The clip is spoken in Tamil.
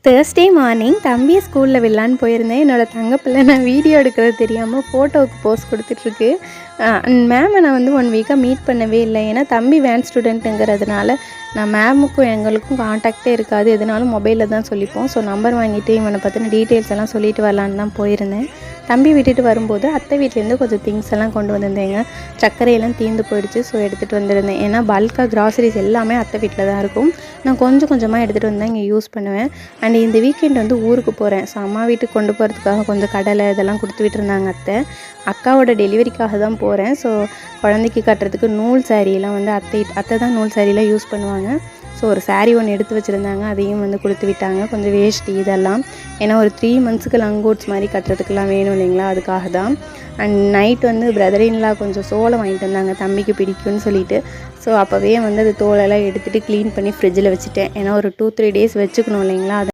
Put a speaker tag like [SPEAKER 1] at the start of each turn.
[SPEAKER 1] தேர்ஸ்டே மார்னிங் தம்பியை ஸ்கூலில் விடலான்னு போயிருந்தேன். என்னோடய தங்கப்பிள்ளை நான் வீடியோ எடுக்கிறது தெரியாமல் ஃபோட்டோவுக்கு போஸ்ட் கொடுத்துட்ருக்கு. மேமை நான் வந்து 1 வீக்காக மீட் பண்ணவே இல்லை. ஏன்னா தம்பி வேன் ஸ்டூடெண்ட்டுங்கிறதுனால நான் மேமுக்கும் எங்களுக்கும் காண்டாக்டே இருக்காது. எதுனாலும் மொபைலில் தான் சொல்லிப்போம். ஸோ நம்பர் வாங்கிட்டு இவனை பற்றின டீட்டெயில்ஸ் எல்லாம் சொல்லிட்டு வரலான்னு தான் போயிருந்தேன். தம்பி விட்டுட்டு வரும்போது அத்தை வீட்டிலேருந்து கொஞ்சம் திங்ஸ் எல்லாம் கொண்டு வந்திருந்தேங்க. சர்க்கரையெல்லாம் தீர்ந்து போயிடுச்சு. ஸோ எடுத்துகிட்டு வந்திருந்தேன். ஏன்னா பல்காக கிராசரிஸ் எல்லாமே அத்தை வீட்டில் தான் இருக்கும். நான் கொஞ்சம் கொஞ்சமாக எடுத்துகிட்டு வந்தால் இங்கே யூஸ் பண்ணுவேன். அண்ட் இந்த வீக்கெண்ட் வந்து ஊருக்கு போகிறேன். ஸோ அம்மா வீட்டுக்கு கொண்டு போகிறதுக்காக கொஞ்சம் கடலை இதெல்லாம் கொடுத்து விட்டுருந்தாங்க அத்தை. அக்காவோட டெலிவரிக்காக தான் போகிறேன். ஸோ குழந்தைக்கு கட்டுறதுக்கு நூல் சாரீலாம் வந்து அத்தை தான் நூல் சாரீலாம் யூஸ் பண்ணுவாங்க. ஸோ ஒரு சாரீ ஒன்று எடுத்து வச்சுருந்தாங்க. அதையும் வந்து கொடுத்து விட்டாங்க. கொஞ்சம் வேஷ்டி இதெல்லாம். ஏன்னா ஒரு 3 மந்த்ஸுக்கு லங்கோட்ஸ் மாதிரி கட்டுறதுக்கெலாம் வேணும் இல்லைங்களா, அதுக்காக தான். அண்ட் நைட் வந்து பிரதரின்லாம் கொஞ்சம் சோளம் வாங்கிட்டு வந்தாங்க, தம்பிக்கு பிடிக்கும்னு சொல்லிட்டு. ஸோ அப்போவே வந்து அது தோலெல்லாம் எடுத்துகிட்டு க்ளீன் பண்ணி ஃப்ரிட்ஜில் வச்சுட்டேன். ஏன்னா ஒரு 2-3 டேஸ் வச்சுக்கணும் இல்லைங்களா.